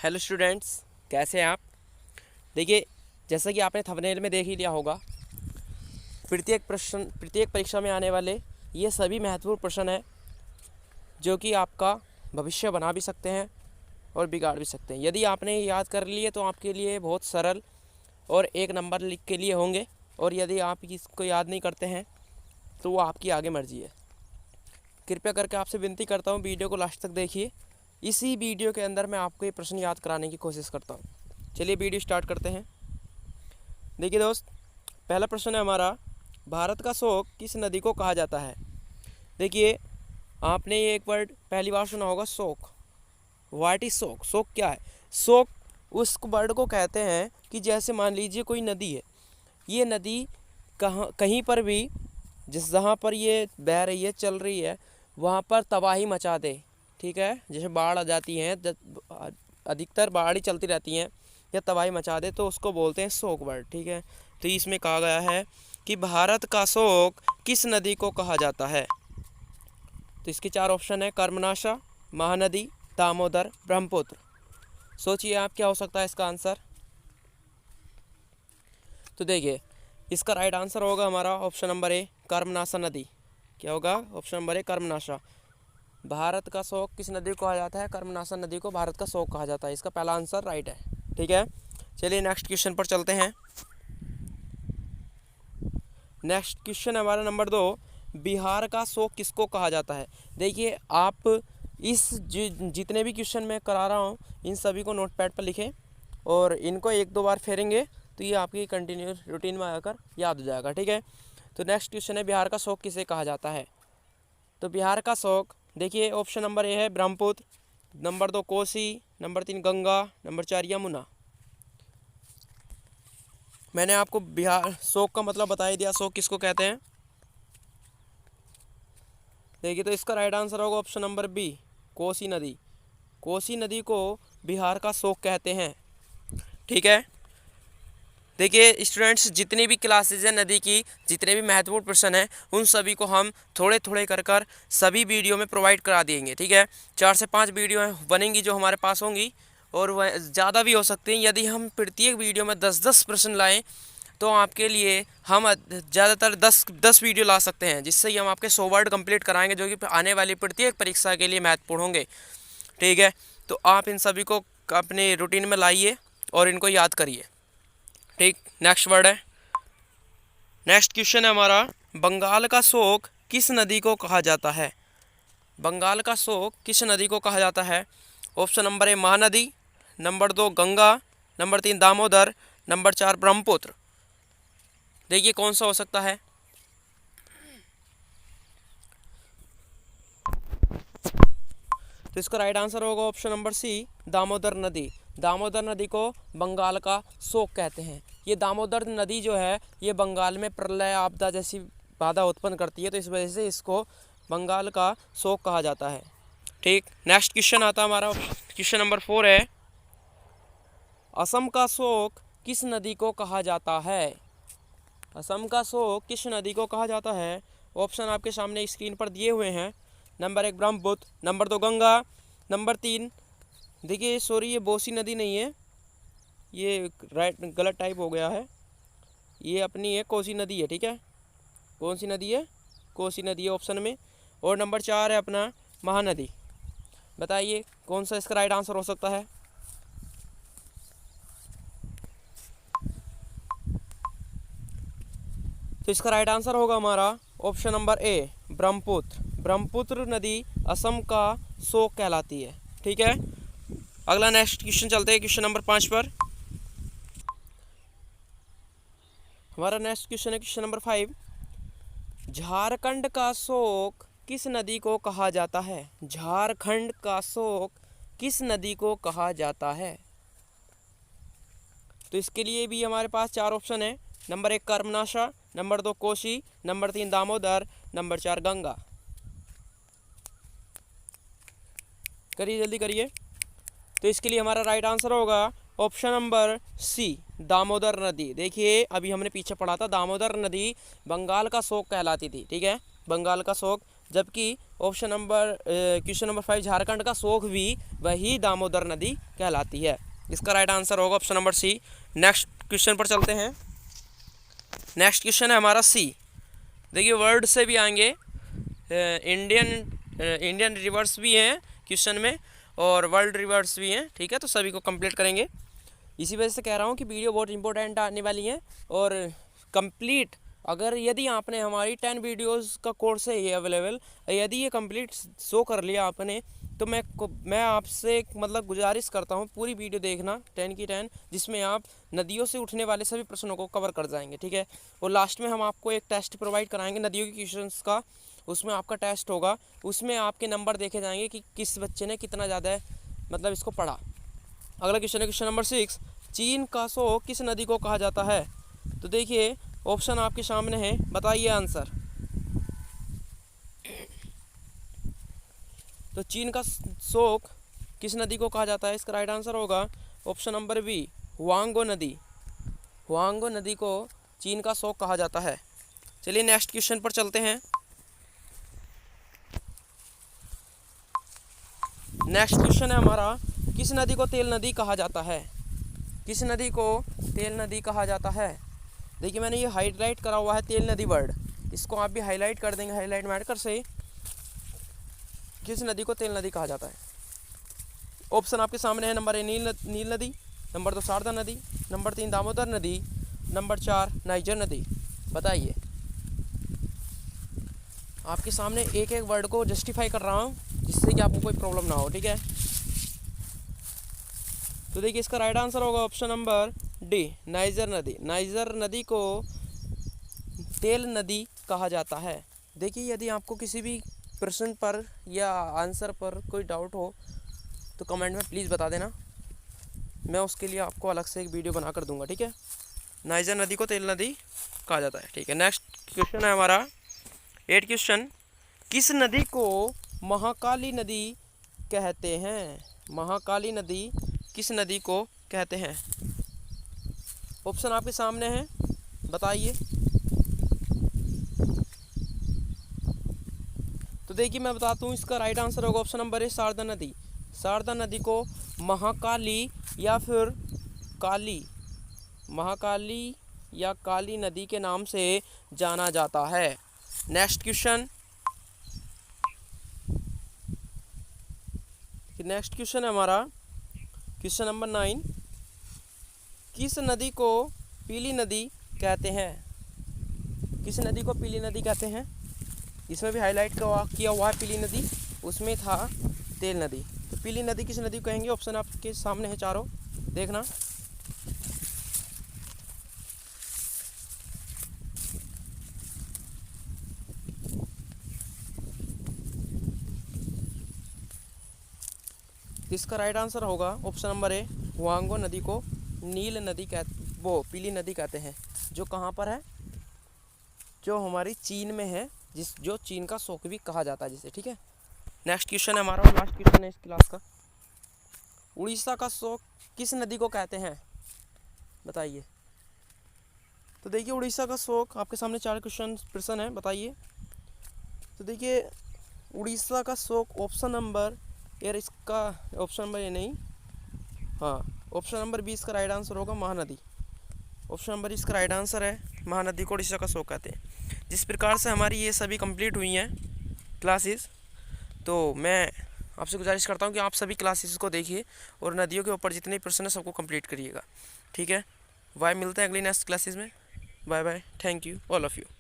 Hello students, कैसे हैं आप। देखिए, जैसा कि आपने थंबनेल में देख ही लिया होगा, प्रत्येक परीक्षा में आने वाले ये सभी महत्वपूर्ण प्रश्न हैं जो कि आपका भविष्य बना भी सकते हैं और बिगाड़ भी सकते हैं। यदि आपने याद कर लिए तो आपके लिए बहुत सरल और एक नंबर लिख के लिए होंगे, और यदि आप इसको याद नहीं करते हैं तो वो आपकी आगे मर्जी है। कृपया करके आपसे विनती करता हूँ, वीडियो को लास्ट तक देखिए। इसी वीडियो के अंदर मैं आपको ये प्रश्न याद कराने की कोशिश करता हूँ। चलिए वीडियो स्टार्ट करते हैं। देखिए दोस्त, पहला प्रश्न है हमारा, भारत का शोक किस नदी को कहा जाता है। देखिए, आपने ये एक वर्ड पहली बार सुना होगा, शोक। व्हाट इज शोक? शोक क्या है? शोक उस वर्ड को कहते हैं कि जैसे मान लीजिए कोई नदी है, ये नदी कहीं पर भी जहाँ पर ये बह रही है, चल रही है, वहाँ पर तबाही मचा दे। ठीक है, जैसे बाढ़ आ जाती हैं, अधिकतर बाढ़ ही चलती रहती हैं, या तबाही मचा दे तो उसको बोलते हैं शोक वर्ड। ठीक है, तो इसमें कहा गया है कि भारत का शोक किस नदी को कहा जाता है। तो इसके चार ऑप्शन है, कर्मनाशा, महानदी, दामोदर, ब्रह्मपुत्र। सोचिए आप क्या हो सकता है इसका आंसर। तो देखिए, इसका राइट आंसर होगा हमारा ऑप्शन नंबर ए, कर्मनाशा नदी। क्या होगा? Option number A, Karmanasha. Bharat का शोक किस नदी को कहा जाता है? कर्मनाशा नदी को भारत का शोक कहा जाता है। इसका पहला आंसर राइट है। ठीक है, चलिए नेक्स्ट क्वेश्चन पर चलते हैं। नेक्स्ट क्वेश्चन हमारा नंबर 2, बिहार का शोक किसको कहा जाता है। देखिए, आप इस जितने भी क्वेश्चन मैं करा रहा हूँ, इन सभी को नोटपैड पर लिखें और इनको एक दो बार फेरेंगे तो ये आपकी कंटिन्यू रूटीन में आकर याद हो जाएगा। ठीक है, तो नेक्स्ट क्वेश्चन है, बिहार का शोक किसे कहा जाता है। तो बिहार का शोक, देखिए ऑप्शन नंबर ए है Brahmaputra, number 2 Kosi, number 3 Ganga, number 4 Yamuna. मैंने आपको बिहार शोक का मतलब बता ही दिया, शोक किसको कहते हैं। देखिए, तो इसका राइट आंसर होगा ऑप्शन नंबर बी, कोसी नदी। कोसी नदी को बिहार का शोक कहते हैं। ठीक है, देखिए स्टूडेंट्स, जितनी भी क्लासेज हैं नदी की, जितने भी महत्वपूर्ण प्रश्न हैं, उन सभी को हम थोड़े थोड़े कर सभी वीडियो में प्रोवाइड करा देंगे। ठीक है, 4 से 5 वीडियो बनेंगी जो हमारे पास होंगी, और वह ज़्यादा भी हो सकती हैं। यदि हम प्रत्येक वीडियो में 10-10 प्रश्न लाएं तो आपके लिए हम ज़्यादातर 10 वीडियो ला सकते हैं, जिससे ही हम आपके 100 वर्ड कंप्लीट कराएंगे, जो कि आने वाली प्रत्येक परीक्षा के लिए महत्वपूर्ण होंगे। ठीक है, तो आप इन सभी को अपने रूटीन में लाइए और इनको याद करिए। ठीक, नेक्स्ट वर्ड है, नेक्स्ट क्वेश्चन है हमारा, बंगाल का शोक किस नदी को कहा जाता है। बंगाल का शोक किस नदी को कहा जाता है। Option number A Mahanadi, number 2 Ganga, number 3 Damodar, number 4 Brahmaputra. देखिए कौन सा हो सकता है। तो इसका राइट आंसर होगा ऑप्शन नंबर सी, दामोदर नदी। दामोदर नदी को बंगाल का शोक कहते हैं। ये दामोदर नदी जो है, ये बंगाल में प्रलय आपदा जैसी बाधा उत्पन्न करती है, तो इस वजह से इसको बंगाल का शोक कहा जाता है। ठीक, नेक्स्ट क्वेश्चन आता है हमारा, क्वेश्चन नंबर 4 है, असम का शोक किस नदी को कहा जाता है। असम का शोक किस नदी को कहा जाता है। ऑप्शन आपके सामने स्क्रीन पर दिए हुए हैं। Number 1 Brahmaputra, number 2 Ganga, number 3, देखिए सॉरी ये बोसी नदी नहीं है, ये राइट गलत टाइप हो गया है, ये अपनी है कोसी नदी है। ठीक है, कौन सी नदी है? कोसी नदी है ऑप्शन में। और नंबर 4 है अपना महानदी। बताइए कौन सा इसका राइट आंसर हो सकता है। तो इसका राइट आंसर होगा हमारा option number A, Brahmaputra. Brahmaputra नदी असम का शोक कहलाती है। ठीक है, अगला नेक्स्ट क्वेश्चन चलते हैं क्वेश्चन नंबर 5 पर। हमारा नेक्स्ट क्वेश्चन है क्वेश्चन नंबर 5, झारखंड का शोक किस नदी को कहा जाता है। झारखंड का शोक किस नदी को कहा जाता है। तो इसके लिए भी हमारे पास 4 ऑप्शन है। Number 1 Karmanasha, number 2 Kosi, number 3 Damodar, number 4 Ganga. करिए जल्दी करिए। तो इसके लिए हमारा राइट आंसर होगा ऑप्शन नंबर सी, दामोदर नदी। देखिए अभी हमने पीछे पढ़ा था, दामोदर नदी बंगाल का शोक कहलाती थी। ठीक है, बंगाल का शोक जबकि option number question number 5 Jharkhand का शोक भी वही दामोदर नदी कहलाती है। इसका राइट आंसर होगा option number C. Next question पर चलते हैं। नेक्स्ट क्वेश्चन है हमारा सी। देखिए वर्ड से भी आएंगे, इंडियन रिवर्स भी हैं क्वेश्चन में और वर्ल्ड रिवर्स भी हैं, ठीक है, तो सभी को कंप्लीट करेंगे। इसी वजह से कह रहा हूँ कि वीडियो बहुत इंपॉर्टेंट आने वाली है और कंप्लीट, अगर यदि आपने हमारी 10 वीडियोस का कोर्स है ये अवेलेबल, यदि ये कंप्लीट शो कर लिया आपने तो मैं आपसे मतलब गुजारिश करता हूँ पूरी वीडियो देखना 10 की 10, जिसमें आप नदियों से उठने वाले सभी प्रश्नों को कवर कर जाएंगे, ठीक है। और लास्ट में हम आपको एक टेस्ट प्रोवाइड कराएंगे नदियों के क्वेश्चंस का, उसमें आपका टेस्ट होगा, उसमें आपके नंबर देखे जाएंगे कि किस बच्चे ने कितना ज़्यादा मतलब इसको पढ़ा। अगला क्वेश्चन है क्वेश्चन नंबर 6। चीन का शोक किस नदी को कहा जाता है? तो देखिए ऑप्शन आपके सामने है, बताइए आंसर। तो चीन का शोक किस नदी को कहा जाता है? इसका राइट आंसर होगा ऑप्शन नंबर बी, हुआंगो नदी। हुआंगो नदी को चीन का शोक कहा जाता है। चलिए नेक्स्ट क्वेश्चन पर चलते हैं। नेक्स्ट क्वेश्चन है हमारा, किस नदी को तेल नदी कहा जाता है? किस नदी को तेल नदी कहा जाता है? देखिए मैंने ये हाईलाइट करा हुआ है तेल नदी वर्ड, इसको आप भी हाईलाइट कर देंगे हाईलाइट मार्कर से। किस नदी को तेल नदी कहा जाता है? ऑप्शन आपके सामने है। नंबर ए नील नदी, नंबर 2 शारदा नदी, नंबर 3 दामोदर नदी, नंबर 4 नाइजर नदी। बताइए। आपके सामने एक एक वर्ड को जस्टिफाई कर रहा हूँ जिससे कि आपको कोई प्रॉब्लम ना हो, ठीक है। तो देखिए इसका राइट आंसर होगा ऑप्शन नंबर डी, नाइजर नदी। नाइजर नदी को तेल नदी कहा जाता है। देखिए यदि आपको किसी भी प्रश्न पर या आंसर पर कोई डाउट हो तो कमेंट में प्लीज़ बता देना, मैं उसके लिए आपको अलग से एक वीडियो बना कर दूंगा, ठीक है। नाइजर नदी को तेल नदी कहा जाता है, ठीक है। नेक्स्ट क्वेश्चन है हमारा 8 क्वेश्चन। किस नदी को महाकाली नदी कहते हैं? महाकाली नदी किस नदी को कहते हैं? ऑप्शन आपके सामने है, बताइए। तो देखिए मैं बताता हूँ, इसका राइट आंसर होगा ऑप्शन नंबर ए, शारदा नदी। शारदा नदी को महाकाली या फिर महाकाली या काली नदी के नाम से जाना जाता है। नेक्स्ट क्वेश्चन है हमारा क्वेश्चन नंबर 9। किस नदी को पीली नदी कहते हैं? किस नदी को पीली नदी कहते हैं? इसमें भी हाईलाइट किया हुआ है पीली नदी, उसमें था तेल नदी। तो पीली नदी किस नदी को कहेंगे? ऑप्शन आपके सामने है चारों, देखना। इसका राइट आंसर होगा ऑप्शन नंबर ए, हुआंगो नदी को नील नदी पीली नदी कहते हैं। जो कहाँ पर है? जो हमारी चीन में है, जो चीन का शोक भी कहा जाता है जिसे, ठीक है। नेक्स्ट क्वेश्चन है हमारा और लास्ट क्वेश्चन है इस क्लास का। उड़ीसा का शोक किस नदी को कहते हैं? बताइए। तो देखिए उड़ीसा का शोक आपके सामने 4 प्रश्न है, बताइए। तो देखिए उड़ीसा का शोक ऑप्शन नंबर यार इसका ऑप्शन नंबर ये नहीं, हाँ ऑप्शन नंबर 20 का राइट आंसर होगा महानदी। ऑप्शन नंबर इसका राइट आंसर है, महानदी को उड़ीसा का शोक कहते हैं। जिस प्रकार से हमारी ये सभी कंप्लीट हुई हैं क्लासेस, तो मैं आपसे गुजारिश करता हूँ कि आप सभी क्लासेस को देखिए और नदियों के ऊपर जितने प्रश्न हैं सबको कंप्लीट करिएगा, ठीक है। बाय, मिलते हैं अगली नेक्स्ट क्लासेस में। Bye bye, thank you all of you.